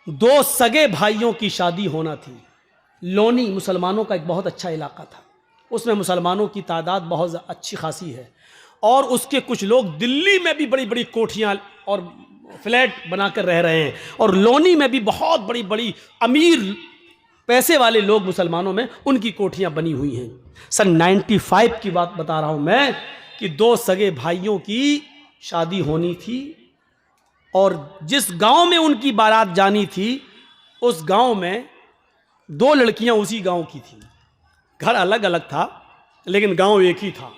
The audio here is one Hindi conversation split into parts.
दो सगे भाइयों की शादी होना थी। लोनी मुसलमानों का एक बहुत अच्छा इलाका था, उसमें मुसलमानों की तादाद बहुत अच्छी खासी है, और उसके कुछ लोग दिल्ली में भी बड़ी बड़ी कोठियाँ और फ्लैट बनाकर रह रहे हैं, और लोनी में भी बहुत बड़ी बड़ी अमीर पैसे वाले लोग मुसलमानों में उनकी कोठियाँ बनी हुई हैं। सन 95 की बात बता रहा हूँ मैं कि दो सगे भाइयों की शादी होनी थी, और जिस गांव में उनकी बारात जानी थी उस गांव में दो लड़कियां उसी गांव की थी। घर अलग अलग था लेकिन गांव एक ही था।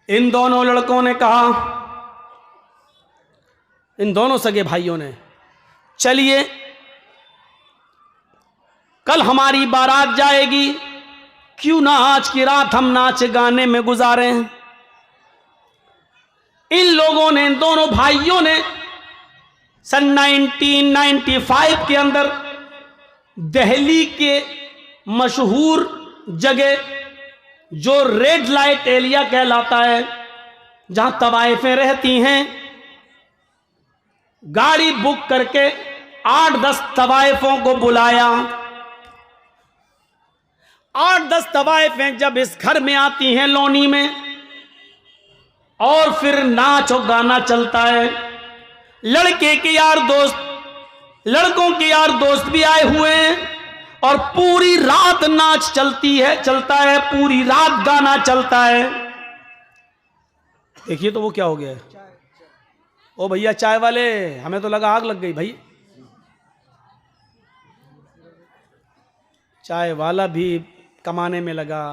इन दोनों लड़कों ने कहा, इन दोनों सगे भाइयों ने, चलिए कल हमारी बारात जाएगी, क्यों ना आज की रात हम नाच गाने में गुजारें। इन लोगों ने, इन दोनों भाइयों ने सन 1995 के अंदर दिल्ली के मशहूर जगह जो रेड लाइट एरिया कहलाता है, जहां तवाइफें रहती हैं, गाड़ी बुक करके 8-10 तवाइफों को बुलाया। 8-10 तवाइफें जब इस घर में आती हैं लोनी में, और फिर नाच और गाना चलता है। लड़के के यार दोस्त, लड़कों के यार दोस्त भी आए हुए हैं, और पूरी रात नाच चलता है, पूरी रात गाना चलता है। देखिए तो वो क्या हो गया है, ओ भैया चाय वाले, हमें तो लगा आग लग गई भाई। चाय वाला भी कमाने में लगा,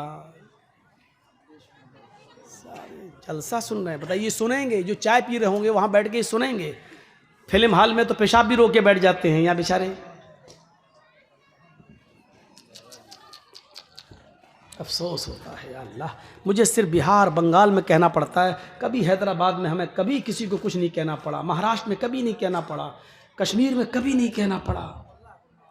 जलसा सुन रहे हैं। बताइए सुनेंगे, जो चाय पी रहे होंगे वहां बैठ के सुनेंगे। फिल्म हॉल में तो पेशाब भी रोक के बैठ जाते हैं यहाँ बेचारे। अफसोस होता है या अल्लाह, मुझे सिर्फ बिहार बंगाल में कहना पड़ता है, कभी हैदराबाद में हमें कभी किसी को कुछ नहीं कहना पड़ा, महाराष्ट्र में कभी नहीं कहना पड़ा, कश्मीर में कभी नहीं कहना पड़ा,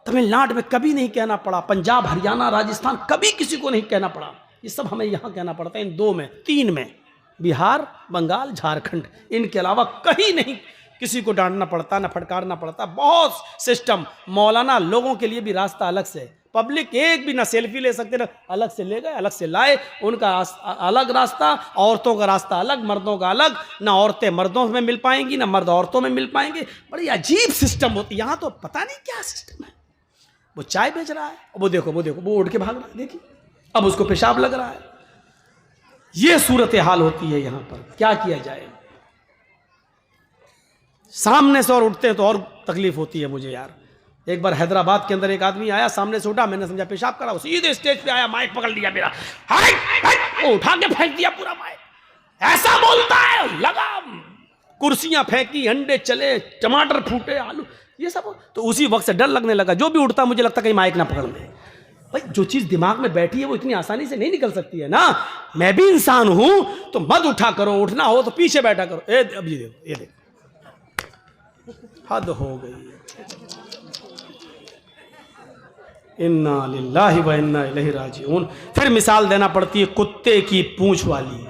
तमिलनाडु में कभी नहीं कहना पड़ा, पंजाब हरियाणा राजस्थान कभी किसी को नहीं कहना पड़ा। ये सब हमें यहाँ कहना पड़ता है, इन 2 में 3 में, बिहार बंगाल झारखंड, इनके अलावा कहीं नहीं किसी को डांटना पड़ता, ना फटकारना पड़ता। बहुत सिस्टम, मौलाना लोगों के लिए भी रास्ता अलग से, पब्लिक एक भी ना सेल्फी ले सकते, ना अलग से ले गए अलग से लाए, उनका अलग रास्ता, औरतों का रास्ता अलग, मर्दों का अलग, ना औरतें मर्दों में मिल पाएंगी ना मर्द औरतों में मिल पाएंगे। बड़ी अजीब सिस्टम होती है यहाँ तो, पता नहीं क्या सिस्टम है। वो चाय बेच रहा है, वो देखो वो उठ के भाग रहा है, देखिए अब उसको पेशाब लग रहा है। ये सूरत हाल होती है यहाँ पर, क्या किया जाए। सामने से और उठते हैं तो और तकलीफ होती है मुझे यार। एक बार हैदराबाद के अंदर एक आदमी आया, सामने से उठा, मैंने समझा पेशाब करा, सीधे स्टेज पे आया, माइक पकड़ लिया मेरा, वो उठा के फेंक दिया पूरा माइक। ऐसा बोलता है, लगा कुर्सियां फेंकी, अंडे चले, टमाटर फूटे, आलू, ये सब। तो उसी वक्त से डर लगने लगा, जो भी उठता मुझे लगता कहीं माइक ना पकड़ ले। भाई जो चीज दिमाग में बैठी है वो इतनी आसानी से नहीं निकल सकती है ना। मैं भी इंसान हूं, तो मत उठा करो, उठना हो तो पीछे बैठा करो। अब ये देखो, ये देखो, हद हो गई। इन्ना लिल्लाहि व इन्ना इलैहि राजिऊन। फिर मिसाल देना पड़ती है कुत्ते की पूंछ वाली।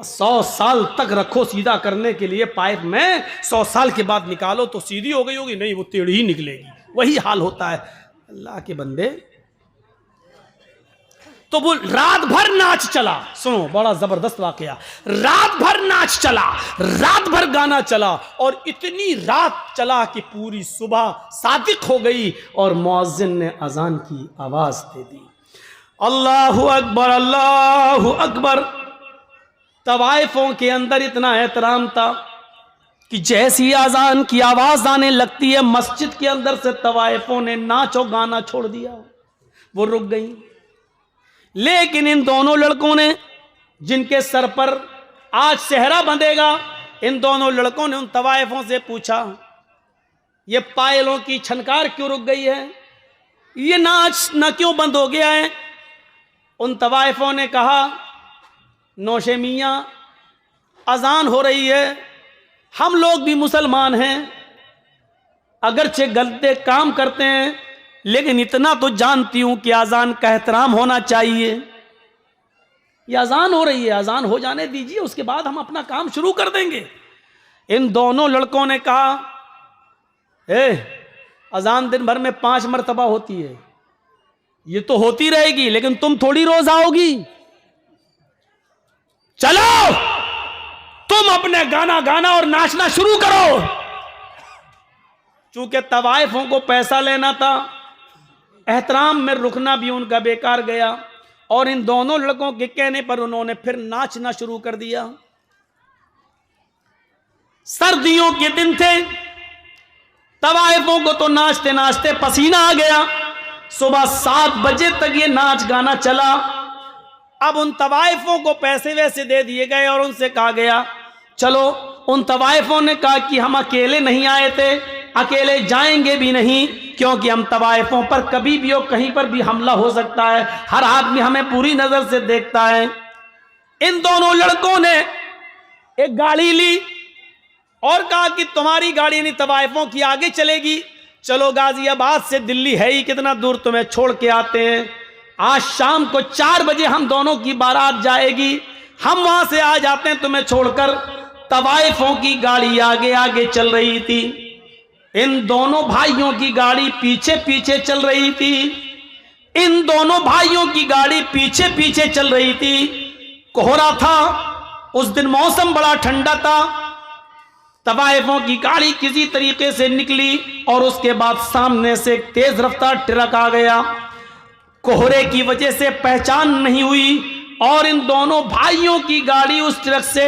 100 साल तक रखो सीधा करने के लिए पाइप में, 100 साल के बाद निकालो तो सीधी हो गई होगी, नहीं वो टेढ़ी ही निकलेगी। वही हाल होता है अल्लाह के बंदे। तो वो रात भर नाच चला, सुनो बड़ा जबरदस्त वाकया, रात भर नाच चला, रात भर गाना चला, और इतनी रात चला कि पूरी सुबह सादिक हो गई और मुअज्जिन ने अजान की आवाज दे दी, अल्लाहु अकबर अल्लाहु अकबर। तवाइफों के अंदर इतना एहतराम था कि जैसी अजान की आवाज आने लगती है, मस्जिद के अंदर से तवाइफों ने नाचो गाना छोड़ दिया, वो रुक गई। लेकिन इन दोनों लड़कों ने, जिनके सर पर आज सेहरा बंधेगा, इन दोनों लड़कों ने उन तवाइफों से पूछा, ये पायलों की छनकार क्यों रुक गई है, ये नाच न क्यों बंद हो गया है। उन तवाइफों ने कहा, नौशे मियां, अजान हो रही है, हम लोग भी मुसलमान हैं, अगरचे गलते काम करते हैं, लेकिन इतना तो जानती हूं कि अजान का एहतराम होना चाहिए। ये अजान हो रही है, अजान हो जाने दीजिए, उसके बाद हम अपना काम शुरू कर देंगे। इन दोनों लड़कों ने कहा, अजान दिन भर में 5 मरतबा होती है, ये तो होती रहेगी, लेकिन तुम थोड़ी रोज आओगी। चलो तुम अपने गाना गाना और नाचना शुरू करो। चूंकि तवाइफों को पैसा लेना था, एहतराम में रुकना भी उनका बेकार गया, और इन दोनों लड़कों के कहने पर उन्होंने फिर नाचना शुरू कर दिया। सर्दियों के दिन थे, तवाइफों को तो नाचते नाचते पसीना आ गया। सुबह 7 बजे तक ये नाच गाना चला। अब उन तवाइफों को पैसे वैसे दे दिए गए और उनसे कहा गया चलो। उन तवाइफों ने कहा कि हम अकेले नहीं आए थे, अकेले जाएंगे भी नहीं, क्योंकि हम तवाइफों पर कभी भी और कहीं पर भी हमला हो सकता है, हर आदमी हमें पूरी नजर से देखता है। इन दोनों लड़कों ने एक गाड़ी ली और कहा कि तुम्हारी गाड़ी नहीं तवाइफों की आगे चलेगी, चलो गाजियाबाद से दिल्ली है ही कितना दूर, तुम्हें छोड़ के आते हैं। आज शाम को 4 बजे हम दोनों की बारात जाएगी, हम वहां से आ जाते हैं तुम्हें छोड़कर। तवाइफों की गाड़ी आगे आगे चल रही थी, इन दोनों भाइयों की गाड़ी पीछे पीछे चल रही थी। इन दोनों भाइयों की गाड़ी पीछे पीछे चल रही थी। कोहरा था, उस दिन मौसम बड़ा ठंडा था। तवाइफों की गाड़ी किसी तरीके से निकली और उसके बाद सामने से एक तेज रफ्तार ट्रक आ गया। कोहरे की वजह से पहचान नहीं हुई और इन दोनों भाइयों की गाड़ी उस ट्रक से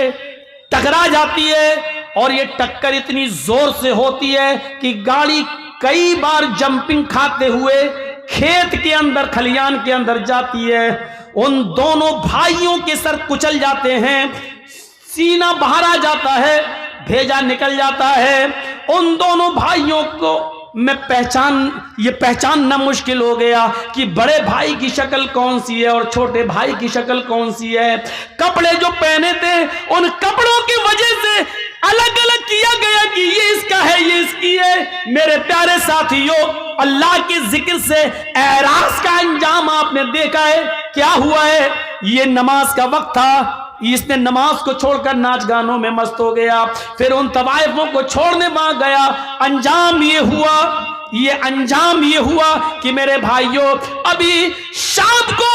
टकरा जाती है, और ये टक्कर इतनी जोर से होती है कि गाड़ी कई बार जंपिंग खाते हुए खेत के अंदर, खलियान के अंदर जाती है। उन दोनों भाइयों के सर कुचल जाते हैं, सीना बाहर आ जाता है, भेजा निकल जाता है। उन दोनों भाइयों को मैं पहचानना मुश्किल हो गया कि बड़े भाई की शक्ल कौन सी है और छोटे भाई की शक्ल कौन सी है। कपड़े जो पहने थे उन कपड़ों की वजह से अलग अलग किया गया कि ये इसका है, ये इसकी है। मेरे प्यारे साथियों, अल्लाह के जिक्र से एरास का अंजाम आपने देखा है क्या हुआ है। ये नमाज का वक्त था, इसने नमाज को छोड़कर नाच गानों में मस्त हो गया, फिर उन तवाइफों को छोड़ने भाग गया। अंजाम ये हुआ कि मेरे भाइयों, अभी शाम को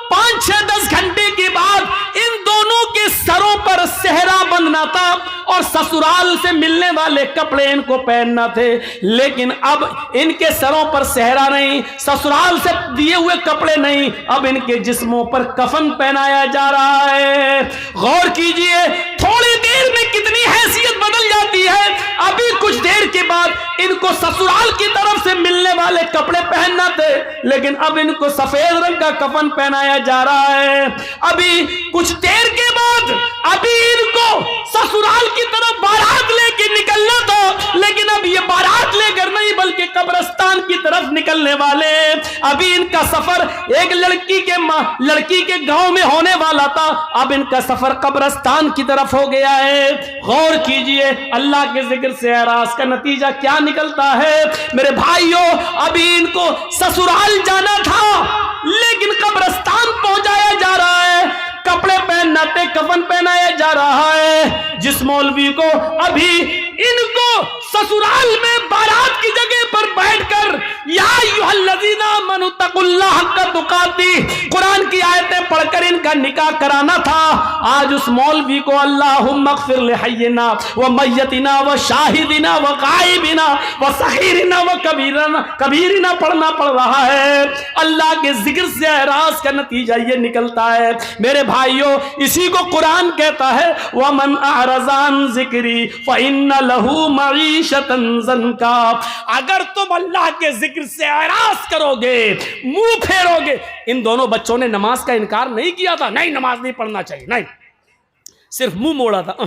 5-6-10 घंटे के बाद इन दोनों के सरों पर सेहरा बंधना था और ससुराल से मिलने वाले कपड़े इनको पहनना थे। लेकिन अब इनके सरों पर सेहरा नहीं, ससुराल से दिए हुए कपड़े नहीं, अब इनके जिस्मों पर कफन पहनाया जा रहा है। गौर कीजिए, थोड़ी देर में कितनी हैसियत बदल जाती है। अभी कुछ देर के बाद इनको ससुराल की तरफ से मिलने वाले कपड़े पहनना थे, लेकिन अब इनको सफेद रंग का कफन पहनाया जा रहा है। अभी कुछ देर के बाद अभी इनको ससुराल की तरफ बारात लेके निकलना था, लेकिन अब ये बारात लेकर नहीं बल्कि कब्रिस्तान की तरफ निकलने वाले। अभी इनका सफर एक लड़की के गांव में होने वाला था, अब इनका सफर कब्रिस्तान की तरफ हो गया है। गौर कीजिए, अल्लाह के जिक्र से एरास का नतीजा क्या निकलता है। मेरे भाइयों, अभी इनको ससुराल जाना था, लेकिन कब्रिस्तान पहुंचाया जा रहा है, कपड़े पहनाते कफन पहनाया जा रहा है। जिस मौलवी को अभी इनको ससुराल में बारात की जगह पर बैठकर या अय्युहल्लज़ीना आमनू तक़ुल्लाह हक़्क़ तुक़ातिह कुरान की आयतें पढ़कर इनका निकाह कराना था, आज उस मौलवी को अल्लाहुम्मा अग़फ़िर लिहय्यिना व मय्यतिना व शाहिदिना व गायबिना व सग़ीरिना व कबीरिना पढ़ना पड़ रहा है। अल्लाह के जिक्र से एरास का नतीजा ये निकलता है। मेरे भाइयों, इसी को कुरान कहता है वमन अअरज़ा अन ज़िक्री फ़इन्ना लहू मईशतन ज़न्का। अगर तुम अल्लाह के जिक्र से एरास करोगे, मुंह फेरोगे। इन दोनों बच्चों ने नमाज का इनकार नहीं किया था, नहीं नमाज नहीं पढ़ना चाहिए, नहीं, सिर्फ मुंह मोड़ा था।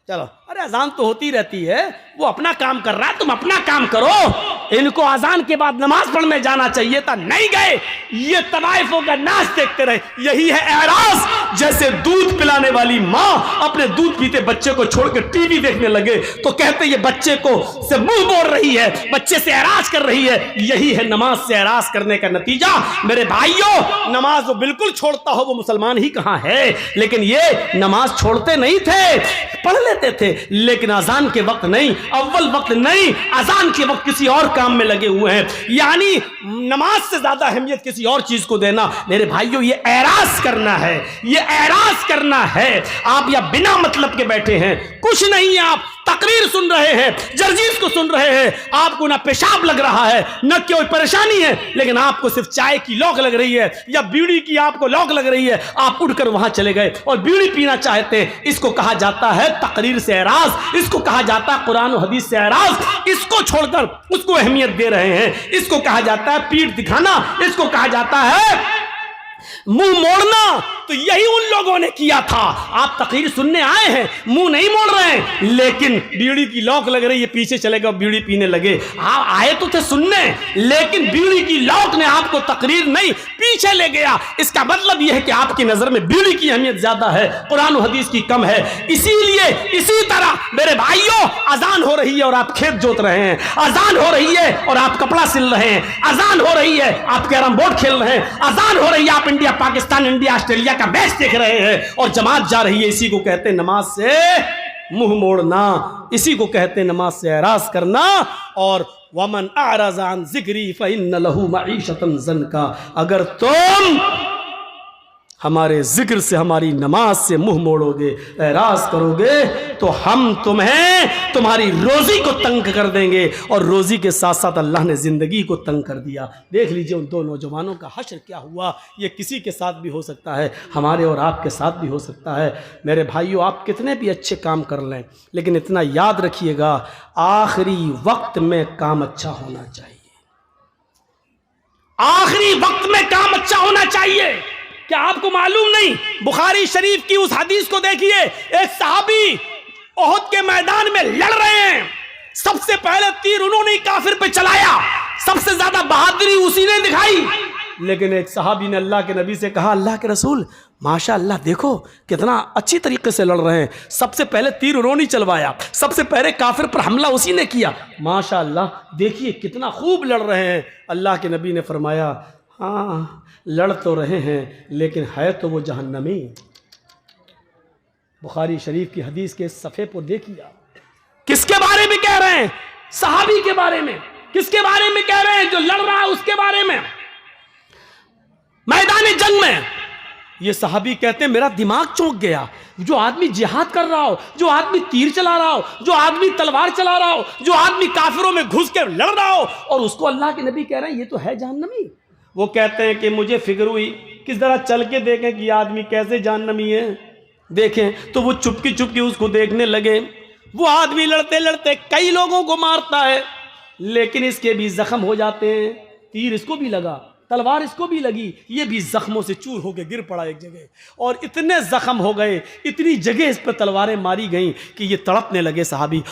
चलो, अरे अजान तो होती रहती है, वो अपना काम कर रहा है, तुम अपना काम करो। इनको अजान के बाद नमाज पढ़ने जाना चाहिए था, नहीं गए। ये तवाइफों का नाच देखते रहे। यही है एराज। जैसे दूध पिलाने वाली माँ अपने दूध पीते बच्चे को छोड़कर टीवी देखने लगे तो कहते ये बच्चे को से मुंह मोड़ रही है, बच्चे से एराज कर रही है। यही है नमाज से एराज करने का नतीजा। मेरे भाइयों, नमाज वो बिल्कुल छोड़ता हो वो मुसलमान ही कहां है। लेकिन ये नमाज छोड़ते नहीं थे, पढ़ लेते थे, लेकिन अजान के वक्त नहीं, अव्वल वक्त नहीं, अजान के वक्त किसी और काम में लगे हुए हैं। यानी नमाज से ज्यादा अहमियत किसी और चीज को देना। मेरे भाइयों, ये एराज करना है, ये एराज करना है। आप या बिना मतलब के बैठे हैं, कुछ नहीं है, आप तकरीर सुन रहे हैं, जर्जीस को सुन रहे हैं, आपको ना पेशाब लग रहा है न कोई परेशानी है, लेकिन आपको सिर्फ चाय की लौक लग रही है या बीड़ी की आपको लौक लग रही है, आप उठकर वहां चले गए और बीड़ी पीना चाहते हैं। इसको कहा जाता है तकरीर से एराज, इसको कहा जाता है कुरान और हदीस से एराज। इसको छोड़कर उसको अहमियत दे रहे हैं। इसको कहा जाता है पीठ दिखाना, इसको कहा जाता है मुंह मोड़ना। तो यही उन लोगों ने किया था। आप तकरीर सुनने आए हैं, मुंह नहीं मोड़ रहे हैं, लेकिन बीड़ी की लौक लग रही है, पीछे चले गए, बीड़ी पीने लगे। आप आए तो थे सुनने, लेकिन बीड़ी की लौक ने आपको तकरीर नहीं, पीछे ले गया। इसका मतलब यह है कि आपकी नजर में बीड़ी की अहमियत ज्यादा है, कुरान और हदीस की कम है। इसीलिए इसी तरह मेरे भाइयों, अजान हो रही है और आप खेत जोत रहे हैं, अजान हो रही है और आप कपड़ा सिल रहे हैं, अजान हो रही है आप कैरम बोर्ड खेल रहे हैं, अजान हो रही है आप इंडिया पाकिस्तान, इंडिया ऑस्ट्रेलिया का मैच देख रहे हैं और जमात जा रही है। इसी को कहते हैं नमाज से मुंह मोड़ना, इसी को कहते हैं नमाज से एराज करना। और वमन अअरज़ अन ज़िक्री फ़इन्न लहू मईशतन ज़न्का, अगर तुम हमारे जिक्र से, हमारी नमाज से मुंह मोड़ोगे, एराज करोगे, तो हम तुम्हें तुम्हारी रोजी को तंग कर देंगे। और रोजी के साथ साथ अल्लाह ने जिंदगी को तंग कर दिया। देख लीजिए उन दो नौजवानों का हश्र क्या हुआ। ये किसी के साथ भी हो सकता है, हमारे और आपके साथ भी हो सकता है। मेरे भाइयों, आप कितने भी अच्छे काम कर लें, लेकिन इतना याद रखिएगा, आखिरी वक्त में काम अच्छा होना चाहिए। आखिरी वक्त में काम अच्छा होना चाहिए। क्या आपको मालूम नहीं? बुखारी शरीफ की उस हदीस को देखिए, एक सहाबी ओहद के मैदान में लड़ रहे हैं, सबसे पहले तीर उन्होंने काफिर पे चलाया, सबसे ज्यादा बहादुरी उसी ने दिखाई। लेकिन एक सहाबी ने अल्लाह के नबी से कहा, अल्लाह के रसूल, माशाअल्लाह, देखो कितना अच्छी तरीके से लड़ रहे हैं, सबसे पहले तीर उन्होंने चलवाया, सबसे पहले काफिर पर हमला उसी ने किया, माशाअल्लाह, देखिए कितना खूब लड़ रहे हैं। अल्लाह के नबी ने फरमाया, हाँ लड़ तो रहे हैं, लेकिन है तो वो जहन्नमी। बुखारी शरीफ की हदीस के सफ़े पर देखिए, किसके बारे में कह रहे हैं? सहाबी के बारे में। किसके बारे में कह रहे हैं? जो लड़ रहा है उसके बारे में, मैदान जंग में। ये सहाबी कहते हैं, मेरा दिमाग चौंक गया। जो आदमी जिहाद कर रहा हो, जो आदमी तीर चला रहा हो, जो आदमी तलवार चला रहा हो, जो आदमी काफिरों में घुस के लड़ रहा हो, और उसको अल्लाह के नबी कह रहे हैं ये तो है जहन्नमी। वो कहते हैं कि मुझे फिक्र हुई किस तरह चल के देखें कि आदमी कैसे जहन्नमी है। देखें तो वो चुपकी चुपकी उसको देखने लगे। वो आदमी लड़ते लड़ते कई लोगों को मारता है, लेकिन इसके भी जख्म हो जाते हैं। तीर इसको भी लगा, तलवार इसको भी लगी, ये भी जख्मों से चूर होकर गिर पड़ा एक जगह, और इतने जख्म हो गए, इतनी जगह इस पर तलवारें मारी गईं कि ये तड़पने लगे सहाबी।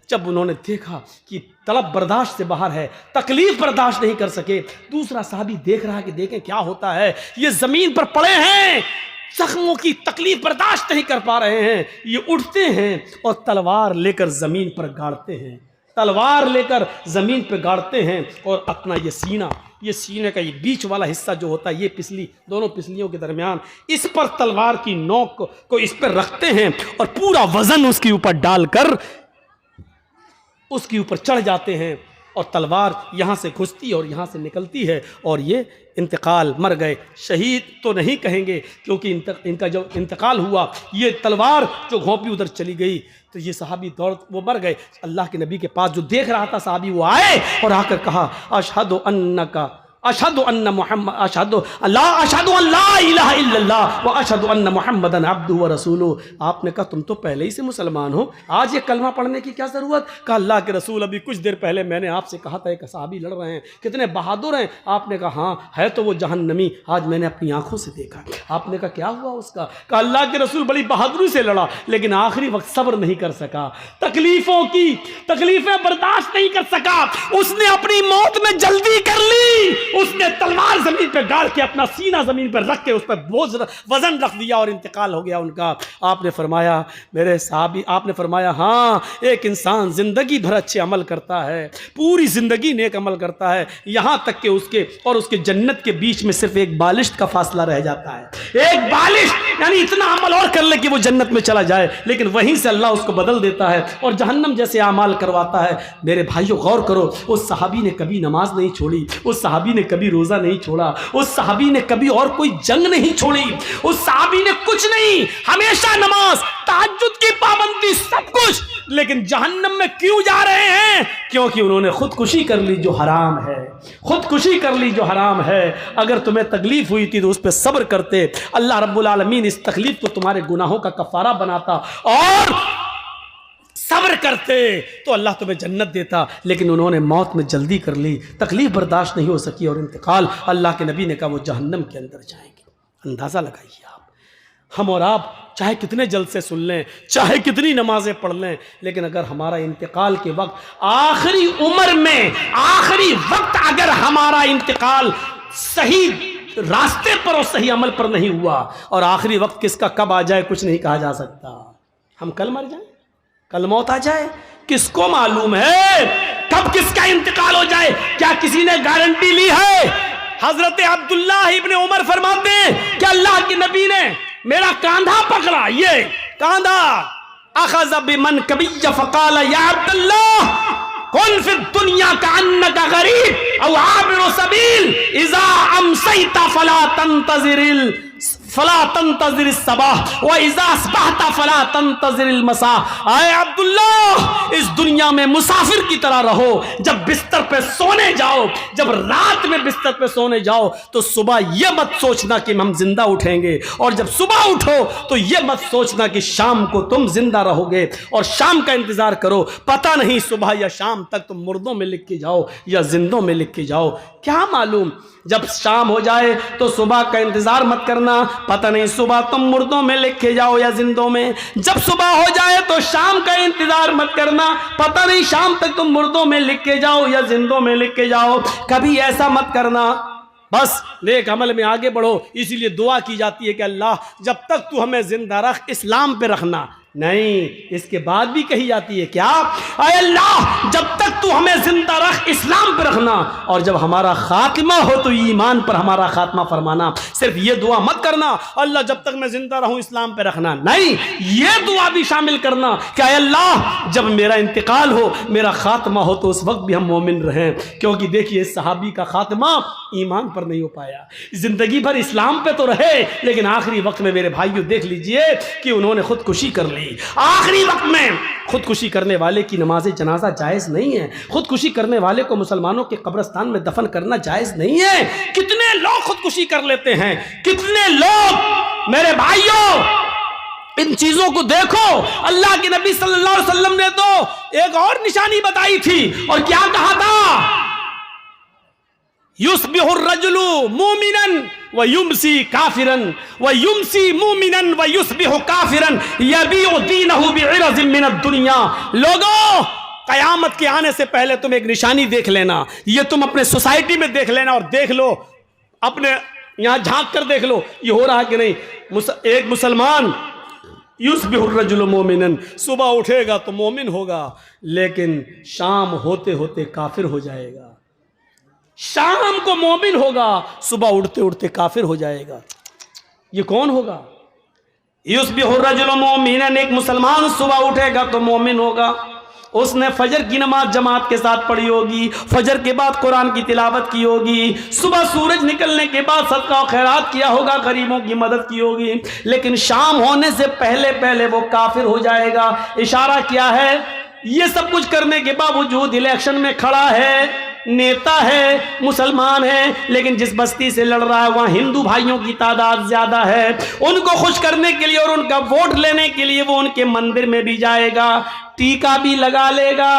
जब उन्होंने देखा कि तड़प बर्दाश्त से बाहर है, तकलीफ बर्दाश्त नहीं कर सके, दूसरा सहाबी देख रहा है कि देखें क्या होता है। ये जमीन पर पड़े हैं, जख्मों की तकलीफ बर्दाश्त नहीं कर पा रहे हैं। ये उठते हैं और तलवार लेकर जमीन पर गाड़ते हैं, तलवार लेकर जमीन पर गाड़ते हैं, और अपना ये सीने का ये बीच वाला हिस्सा जो होता है, ये पिछली, दोनों पिछलियों के दरमियान, इस पर तलवार की नोक को इस पर रखते हैं और पूरा वजन उसके ऊपर डालकर उसके ऊपर चढ़ जाते हैं, और तलवार यहाँ से घुसती और यहाँ से निकलती है, और ये इंतकाल, मर गए। शहीद तो नहीं कहेंगे क्योंकि इनका जो इंतकाल हुआ, ये तलवार जो घोंपी उधर चली गई, तो ये सहाबी दौड़, वो मर गए। अल्लाह के नबी के पास जो देख रहा था सहाबी, वो आए और आकर कहा, अशहदु अन्नका अशहदु अन्ना मुहम्मद अशहदु अल्ला इलाहा इल्लल्लाह व अशहदु अन्ना मुहम्मदन अब्दुहु व रसूलुहु। आपने कहा तुम तो पहले ही से मुसलमान हो, आज ये कलमा पढ़ने की क्या ज़रूरत? कहा अल्लाह के रसूल अभी कुछ देर पहले मैंने आपसे कहा था एक सहाबी लड़ रहे हैं, कितने बहादुर हैं। आपने कहा हाँ है तो वो जहन्नमी, आज मैंने अपनी आंखों से देखा। आपने कहा क्या हुआ उसका? कहा अल्लाह के रसूल बड़ी बहादुरी से लड़ा, लेकिन आखिरी वक्त सब्र नहीं कर सका, तकलीफें बर्दाश्त नहीं कर सका, उसने अपनी मौत में जल्दी कर ली। उसने तलवार जमीन पर गाड़ के अपना सीना जमीन पर रख के उस पर बोझ वजन रख दिया और इंतकाल हो गया उनका। आपने फरमाया मेरे साहबी, आपने फरमाया हाँ एक इंसान जिंदगी भर अच्छे अमल करता है, पूरी जिंदगी नेक अमल करता है, यहां तक कि उसके और उसके जन्नत के बीच में सिर्फ एक बालिश का फासला रह जाता है। एक बालिश यानी इतना अमल और कर ले कि वो जन्नत में चला जाए, लेकिन वहीं से अल्लाह उसको बदल देता है और जहन्नम जैसे अमाल करवाता है। मेरे भाइयों गौर करो, उस सहाबी ने कभी नमाज नहीं छोड़ी, उस सहाबी ने कभी रोजा नहीं छोड़ा, उस सहाबी ने कभी और कोई जंग नहीं छोड़ी, उस सहाबी ने कुछ नहीं, हमेशा नमाज, तहज्जुद की पाबंदी, सब कुछ। लेकिन जहन्नम में क्यों जा रहे हैं? क्योंकि उन्होंने खुदकुशी कर ली जो हराम है, खुदकुशी कर ली जो हराम है। अगर तुम्हें तकलीफ हुई थी तो उस पर सब्र करते, अल्लाह रब्बुल आलमीन इस तकलीफ को तुम्हारे गुनाहों का कफारा बनाता और सब्र करते तो अल्लाह तुम्हें जन्नत देता। लेकिन उन्होंने मौत में जल्दी कर ली, तकलीफ बर्दाश्त नहीं हो सकी और इंतकाल। अल्लाह के नबी ने कहा वो जहन्नम के अंदर जाएंगे। अंदाज़ा लगाइए आप, हम और आप चाहे कितने जल्द से सुन लें, चाहे कितनी नमाजें पढ़ लें, लेकिन अगर हमारा इंतकाल के वक्त, आखिरी उम्र में, आखिरी वक्त अगर हमारा इंतकाल सही रास्ते पर और सही अमल पर नहीं हुआ, और आखिरी वक्त किसका कब आ जाए कुछ नहीं कहा जा सकता। हम कल मर जाए, कल मौत आ जाए, किसको मालूम है कब किसका इंतकाल हो जाए? क्या किसी ने गारंटी ली है? हजरत अब्दुल्ला इब्ने उमर फरमाते हैं कि अल्लाह के नबी ने मेरा कांधा पकड़ा, ये कांधा, अखज़ बिमन कबिय्य फक़ाल या अब्दुल्लाह कुन फि दुनिया का अन्नका गरीब औ आबिरु सबील इज़ा अमसैता फला तंतज़िर सबाह व इज़ा अस्बहता फला तंतज़िर मसा। आए अब्दुल्ला, इस दुनिया में मुसाफिर की तरह रहो। जब बिस्तर पे सोने जाओ, जब रात में बिस्तर पे सोने जाओ तो सुबह यह मत सोचना कि हम जिंदा उठेंगे, और जब सुबह उठो तो यह मत सोचना कि शाम को तुम जिंदा रहोगे, और शाम का इंतजार करो, पता नहीं सुबह या शाम तक तुम मुर्दों में लिख के जाओ या जिंदों में लिख के जाओ, क्या मालूम। जब शाम हो जाए तो सुबह का इंतजार मत करना, पता नहीं सुबह तुम मुर्दों में लिखे जाओ या जिंदों में। जब सुबह हो जाए तो शाम का इंतजार मत करना, पता नहीं शाम तक तुम मुर्दों में लिखे जाओ या जिंदों में लिखे जाओ। कभी ऐसा मत करना, बस नेक अमल में आगे बढ़ो। इसीलिए दुआ की जाती है कि अल्लाह जब तक तू हमें जिंदा रख, इस्लाम पे रखना। नहीं, इसके बाद भी कही जाती है क्या? अय अल्लाह जब तक तू हमें जिंदा रख, इस्लाम पर रखना, और जब हमारा खात्मा हो तो ईमान पर हमारा खात्मा फरमाना। सिर्फ ये दुआ मत करना अल्लाह जब तक मैं जिंदा रहूं इस्लाम पर रखना, नहीं, ये दुआ भी शामिल करना कि अय अल्लाह जब मेरा इंतकाल हो, मेरा खात्मा हो तो उस वक्त भी हम मोमिन रहें। क्योंकि देखिए सहाबी का खात्मा ईमान पर नहीं हो पाया, जिंदगी भर इस्लाम पे तो रहे, लेकिन आखिरी वक्त में मेरे भाइयों देख लीजिए कि उन्होंने खुदकुशी कर ली। आखिरी वक्त में खुदकुशी करने वाले की नमाज जनाजा जायज नहीं है, खुदकुशी करने वाले को मुसलमानों के कब्रिस्तान में दफन करना जायज नहीं है। कितने लोग खुदकुशी कर लेते हैं, कितने लोग। मेरे भाइयों इन चीजों को देखो, अल्लाह के नबी सल्लल्लाहु अलैहि वसल्लम ने तो एक और निशानी बताई थी, और क्या कहा था? युस्बिहुर रजुलु मुमिनन व युमसी काफिरन व युमसी मुमिनन व युस्बिहु काफिरन यबीउ दीनहु बिइरज़िम मिनद दुनिया। लोगों, कयामत के आने से पहले तुम एक निशानी देख लेना, ये तुम अपने सोसाइटी में देख लेना, और देख लो अपने यहां झांक कर देख लो ये हो रहा है कि नहीं। एक मुसलमान युस्बिहुर रजुलु मुमिनन, सुबह उठेगा तो मोमिन होगा, लेकिन शाम होते होते काफिर हो जाएगा। शाम को मोमिन होगा, सुबह उठते उठते काफिर हो जाएगा। ये कौन होगा? युस्बिहुर रजुलु मुमिनन, एक मुसलमान सुबह उठेगा तो मोमिन होगा। उसने फजर की नमाज जमात के साथ पढ़ी होगी, फजर के बाद कुरान की तिलावत की होगी, सुबह सूरज निकलने के बाद सदका और खैरात किया होगा, गरीबों की मदद की होगी, लेकिन शाम होने से पहले पहले वो काफिर हो जाएगा। इशारा क्या है? ये सब कुछ करने के बावजूद इलेक्शन में खड़ा है, नेता है, मुसलमान है, लेकिन जिस बस्ती से लड़ रहा है वहां हिंदू भाइयों की तादाद ज्यादा है। उनको खुश करने के लिए और उनका वोट लेने के लिए वो उनके मंदिर में भी जाएगा, टीका भी लगा लेगा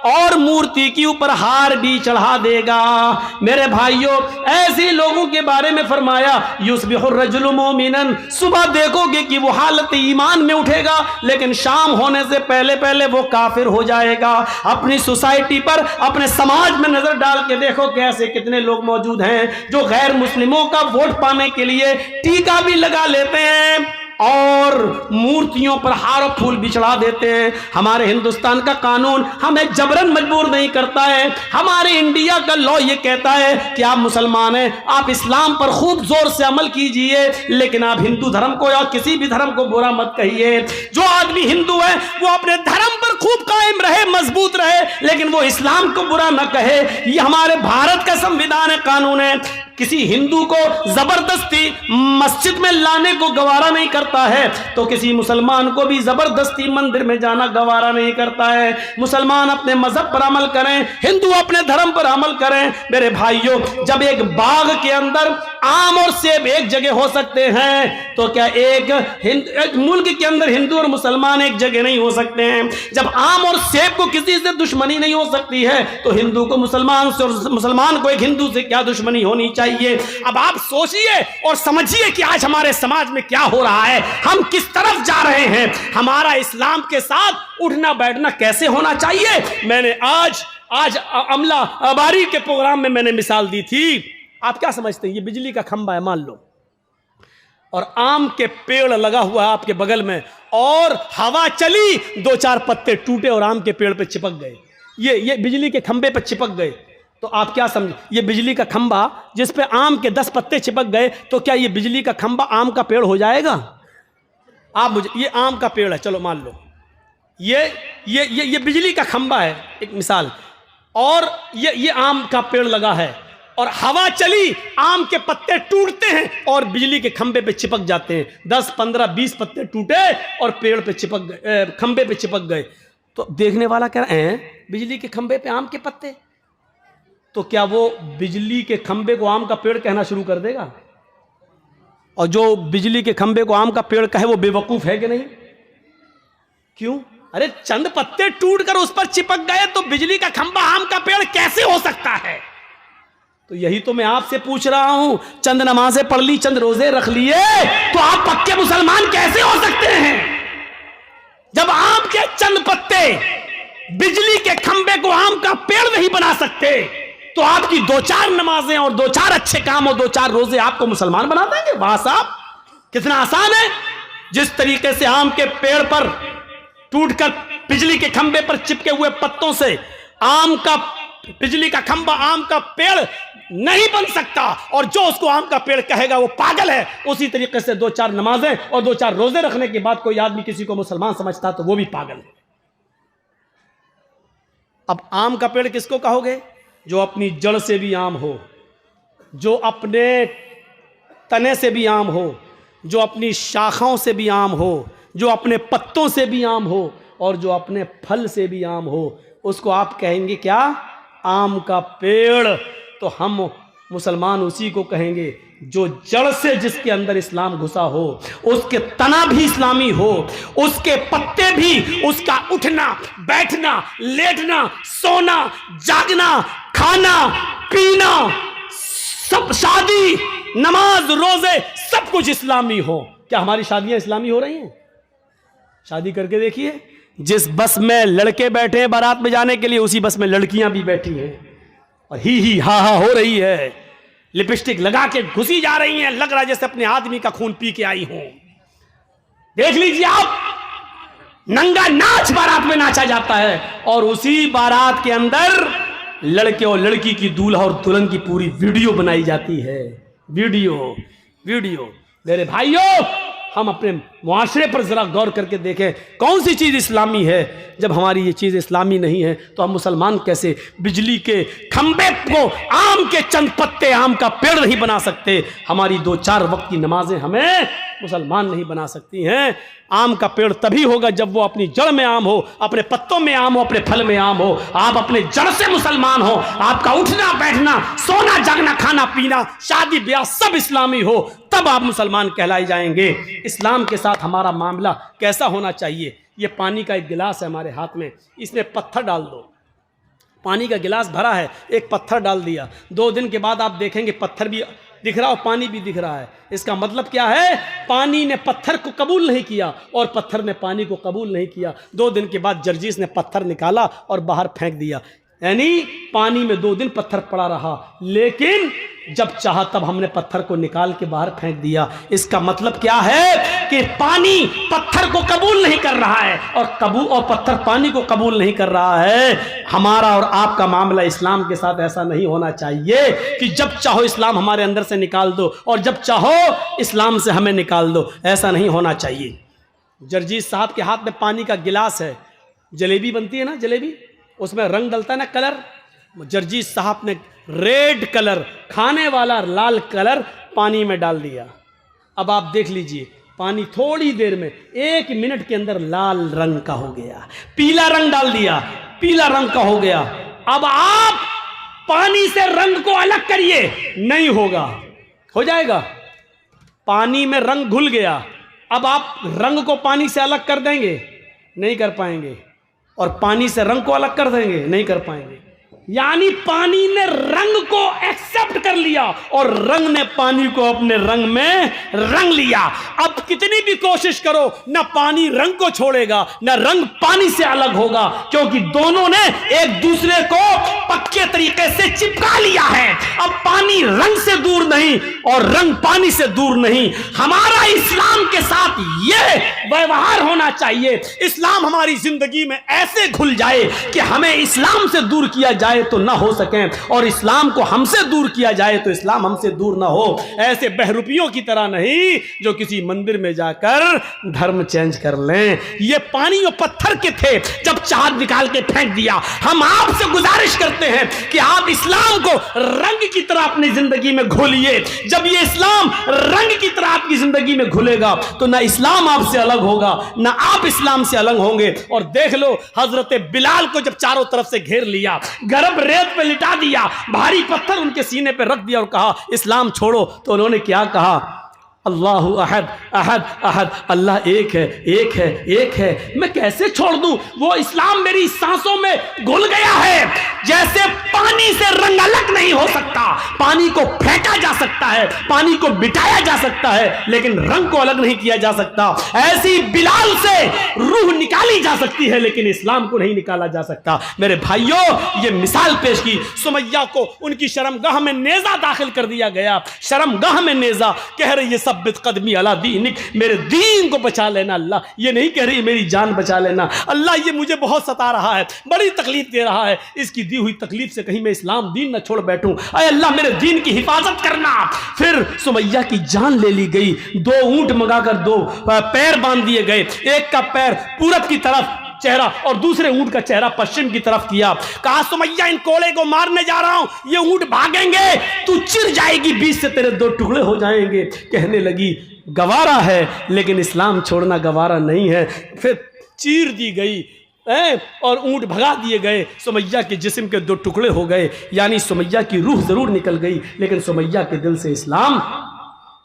और मूर्ति के ऊपर हार भी चढ़ा देगा। मेरे भाइयों, ऐसे लोगों के बारे में फरमाया युस्बिहुर रजुलु मोमिनन, सुबह देखोगे कि वो हालत ईमान में उठेगा, लेकिन शाम होने से पहले पहले वो काफिर हो जाएगा। अपनी सोसाइटी पर, अपने समाज में नजर डाल के देखो कि ऐसे कितने लोग मौजूद हैं जो गैर मुस्लिमों का वोट पाने के लिए टीका भी लगा लेते हैं और मूर्तियों पर हार और फूल भी चढ़ा देते हैं। हमारे हिंदुस्तान का कानून हमें जबरन मजबूर नहीं करता है। हमारे इंडिया का लॉ ये कहता है कि आप मुसलमान हैं, आप इस्लाम पर खूब जोर से अमल कीजिए, लेकिन आप हिंदू धर्म को या किसी भी धर्म को बुरा मत कहिए। जो आदमी हिंदू है वो अपने धर्म पर खूब कायम रहे, मजबूत रहे, लेकिन वो इस्लाम को बुरा न कहे। ये हमारे भारत का संविधान है, कानून है। किसी हिंदू को जबरदस्ती मस्जिद में लाने को गवारा नहीं करता है, तो किसी मुसलमान को भी जबरदस्ती मंदिर में जाना गवारा नहीं करता है। मुसलमान अपने मजहब पर अमल करें, हिंदू अपने धर्म पर अमल करें। मेरे भाइयों, जब एक बाग के अंदर आम और सेब एक जगह हो सकते हैं, तो क्या एक मुल्क के अंदर हिंदू और मुसलमान एक जगह नहीं हो सकते हैं? जब आम और सेब को किसी से दुश्मनी नहीं हो सकती है, तो हिंदू को मुसलमान से और मुसलमान को एक हिंदू से क्या दुश्मनी होनी चाहिए? अब आप सोचिए और समझिए कि आज हमारे समाज में क्या हो रहा है, हम किस तरफ जा रहे हैं, हमारा इस्लाम के साथ उठना बैठना कैसे होना चाहिए। मैंने आज अमला बारी के प्रोग्राम में मैंने मिसाल दी थी। आप क्या समझते हैं? ये बिजली का खंभा है मान लो, और आम के पेड़ लगा हुआ है आपके बगल में, और हवा चली, 2-4 पत्ते टूटे और आम के पेड़ पे चिपक गए, ये बिजली के खंभे पे चिपक गए। तो आप क्या समझे? ये बिजली का खंभा जिस पे आम के 10 पत्ते चिपक गए, तो क्या ये बिजली का खंभा आम का पेड़ हो जाएगा? आप मुझे, ये आम का पेड़ है, चलो मान लो ये बिजली का खंभा है, एक मिसाल, और ये आम का पेड़ लगा है, और हवा चली, आम के पत्ते टूटते हैं और बिजली के खंभे पे चिपक जाते हैं। 10, 15, 20 पत्ते टूटे और पेड़ पे चिपक गए, खंभे पे चिपक गए। तो देखने वाला कह रहा है बिजली के खंभे पे आम के पत्ते, तो क्या वो बिजली के खंभे को आम का पेड़ कहना शुरू कर देगा? और जो बिजली के खंभे को आम का पेड़ कहे वो बेवकूफ है कि नहीं? क्यों? अरे चंद पत्ते टूटकर उस पर चिपक गए तो बिजली का खंभा आम का पेड़ कैसे हो सकता है? तो यही तो मैं आपसे पूछ रहा हूं। चंद नमाजें पढ़ ली, चंद रोजे रख लिए, तो आप पक्के मुसलमान कैसे हो सकते हैं? जब आम के चंद पत्ते बिजली के खंभे को आम का पेड़ नहीं बना सकते, तो आपकी 2-4 नमाजें और 2-4 अच्छे काम और 2-4 रोजे आपको मुसलमान बना देंगे? वाह साहब, कितना आसान है। जिस तरीके से आम के पेड़ पर टूटकर बिजली के खंभे पर चिपके हुए पत्तों से बिजली का खंभा आम का पेड़ नहीं बन सकता, और जो उसको आम का पेड़ कहेगा वो पागल है, उसी तरीके से 2-4 नमाजें और 2-4 रोजे रखने के बाद कोई आदमी किसी को मुसलमान समझता तो वो भी पागल है। अब आम का पेड़ किसको कहोगे? जो अपनी जड़ से भी आम हो, जो अपने तने से भी आम हो, जो अपनी शाखाओं से भी आम हो, जो अपने पत्तों से भी आम हो, और जो अपने फल से भी आम हो, उसको आप कहेंगे क्या? आम का पेड़। तो हम मुसलमान उसी को कहेंगे जो जड़ से, जिसके अंदर इस्लाम घुसा हो, उसके तना भी इस्लामी हो, उसके पत्ते भी, उसका उठना बैठना, लेटना, सोना, जागना, खाना पीना, सब, शादी, नमाज, रोजे, सब कुछ इस्लामी हो। क्या हमारी शादियां इस्लामी हो रही हैं? शादी करके देखिए, जिस बस में लड़के बैठे हैं बारात में जाने के लिए, उसी बस में लड़कियां भी बैठी हैं और ही हा हा हो रही है, लिपस्टिक लगा के घुसी जा रही हैं, लग रहा है जैसे अपने आदमी का खून पी के आई हूं। देख लीजिए आप, नंगा नाच बारात में नाचा जाता है, और उसी बारात के अंदर लड़के और लड़की की, दूल्हा और दुल्हन की पूरी वीडियो बनाई जाती है। वीडियो। मेरे भाइयों, हम अपने मुआशरे पर जरा गौर करके देखें, कौन सी चीज इस्लामी है। जब हमारी ये चीज इस्लामी नहीं है तो हम मुसलमान कैसे बिजली के खंबे को आम के चंद पत्ते, आम का पेड़ नहीं बना सकते? हमारी 2-4 वक्त की नमाजें हमें मुसलमान नहीं बना सकती हैं। आम का पेड़ तभी होगा जब वो अपनी जड़ में आम हो, अपने पत्तों में आम हो, अपने फल में आम हो। आप अपने जड़ से मुसलमान हो, आपका उठना बैठना, सोना जागना, खाना पीना, शादी ब्याह सब इस्लामी हो, तब आप मुसलमान कहलाए जाएंगे। इस्लाम के साथ हमारा मामला कैसा होना चाहिए? ये पानी का एक गिलास है हमारे हाथ में, इसमें पत्थर डाल दो। पानी का गिलास भरा है, एक पत्थर डाल दिया, 2 दिन के बाद आप देखेंगे पत्थर भी दिख रहा और पानी भी दिख रहा है। इसका मतलब क्या है? पानी ने पत्थर को कबूल नहीं किया और पत्थर ने पानी को कबूल नहीं किया। 2 दिन के बाद जर्जीस ने पत्थर निकाला और बाहर फेंक दिया, यानी पानी में 2 दिन पत्थर पड़ा रहा, लेकिन जब चाहा तब हमने पत्थर को निकाल के बाहर फेंक दिया। इसका मतलब क्या है कि पानी पत्थर को कबूल नहीं कर रहा है और पत्थर पानी को कबूल नहीं कर रहा है। हमारा और आपका मामला इस्लाम के साथ ऐसा नहीं होना चाहिए कि जब चाहो इस्लाम हमारे अंदर से निकाल दो और जब चाहो इस्लाम से हमें निकाल दो, ऐसा नहीं होना चाहिए। जर्जीस साहब के हाथ में पानी का गिलास है, जलेबी बनती है ना, जलेबी उसमें रंग डलता है ना, कलर। जर्जीस साहब ने रेड कलर, खाने वाला लाल कलर पानी में डाल दिया। अब आप देख लीजिए, पानी थोड़ी देर में 1 मिनट के अंदर लाल रंग का हो गया। पीला रंग डाल दिया, पीला रंग का हो गया। अब आप पानी से रंग को अलग करिए, नहीं होगा। हो जाएगा? पानी में रंग घुल गया, अब आप रंग को पानी से अलग कर देंगे? नहीं कर पाएंगे। और पानी से रंग को अलग कर देंगे? नहीं कर पाएंगे। यानी पानी ने रंग को एक्सेप्ट कर लिया और रंग ने पानी को अपने रंग में रंग लिया। अब कितनी भी कोशिश करो, ना पानी रंग को छोड़ेगा, ना रंग पानी से अलग होगा, क्योंकि दोनों ने एक दूसरे को पक्के तरीके से चिपका लिया है। अब पानी रंग से दूर नहीं और रंग पानी से दूर नहीं। हमारा इस्लाम के साथ यह व्यवहार होना चाहिए। इस्लाम हमारी जिंदगी में ऐसे घुल जाए कि हमें इस्लाम से दूर किया जाए तो ना हो सके, और इस्लाम को हमसे दूर किया जाए तो इस्लाम हमसे दूर ना हो। ऐसे बहरूपियों की तरह नहीं जो किसी मंदिर में जाकर धर्म चेंज कर लें। ये पानी और पत्थर के थे, जब चार निकाल के फेंक दिया। हम आपसे गुजारिश करते हैं कि आप इस्लाम को रंग की तरह अपनी जिंदगी में घोलिए। जब ये इस्लाम रंग की तरह आपकी जिंदगी में घुलेगा तो ना इस्लाम आपसे अलग होगा, ना आप इस्लाम से अलग होंगे। और देख लो, हजरत बिलाल को जब चारों तरफ से घेर लिया, गरम रेत पे लिटा दिया, भारी पत्थर उनके सीने पे रख दिया और कहा इस्लाम छोड़ो, तो उन्होंने क्या कहा? अल्लाहु अहद अहद अहद, अल्लाह एक है, एक है, एक है, मैं कैसे छोड़ दूं? वो इस्लाम मेरी सांसों में घुल गया है। जैसे पानी से रंग अलग नहीं हो सकता, पानी को फेंका जा सकता है, पानी को बिटाया जा सकता है, लेकिन रंग को अलग नहीं किया जा सकता। ऐसी बिलाल से रूह निकाली जा सकती है, लेकिन इस्लाम को नहीं निकाला जा सकता। मेरे भाइयों, ये मिसाल पेश की। सुमैया को उनकी शर्मगाह में नेजा दाखिल कर दिया गया। शर्मगाह में नेजा, कह रही है सब्बित कदमी अला दीनिक, मेरे दीन को बचा लेना अल्लाह। ये नहीं कह रही मेरी जान बचा लेना अल्लाह, ये मुझे बहुत सता रहा है, बड़ी तकलीफ दे रहा है, इसकी दी हुई तकलीफ से कहीं मैं इस्लाम दीन न छोड़ बैठूं। अय अल्लाह, मेरे दीन की हिफाजत करना। फिर सुमैया की जान ले ली गई। 2 ऊंट मंगाकर 2 पैर बांध दिए गए, एक का पैर पूरब की तरफ चेहरा और दूसरे ऊंट का चेहरा पश्चिम की तरफ किया। कहा सुमैया, इन कोड़े को मारने जा रहा हूं, ये ऊंट भागेंगे, तू चिर जाएगी, बीच से तेरे 2 टुकड़े हो जाएंगे। कहने लगी गवारा है, लेकिन इस्लाम छोड़ना गवारा नहीं है। फिर चीर दी गई और ऊंट भगा दिए गए। सुमैया के जिस्म के 2 टुकड़े हो गए, यानी सुमैया की रूह जरूर निकल गई, लेकिन सुमैया के दिल से इस्लाम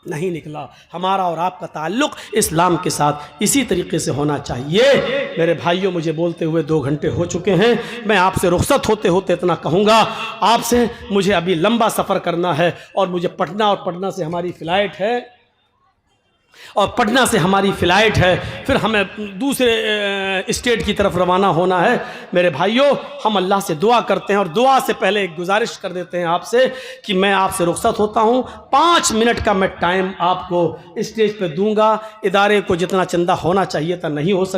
नहीं निकला। हमारा और आपका ताल्लुक इस्लाम के साथ इसी तरीके से होना चाहिए। मेरे भाइयों, मुझे बोलते हुए 2 घंटे हो चुके हैं। मैं आपसे रुखसत होते होते इतना कहूँगा, आपसे मुझे अभी लंबा सफ़र करना है और मुझे पटना, और पटना से हमारी फ़्लाइट है, और पटना से हमारी फ़्लाइट है, फिर हमें दूसरे स्टेट की तरफ रवाना होना है। मेरे भाइयों, हम अल्लाह से दुआ करते हैं और दुआ से पहले एक गुजारिश कर देते हैं आपसे कि मैं आपसे रुखसत होता हूँ। 5 मिनट का मैं टाइम आपको स्टेज पे दूंगा। इदारे को जितना चंदा होना चाहिए था नहीं हो सकता।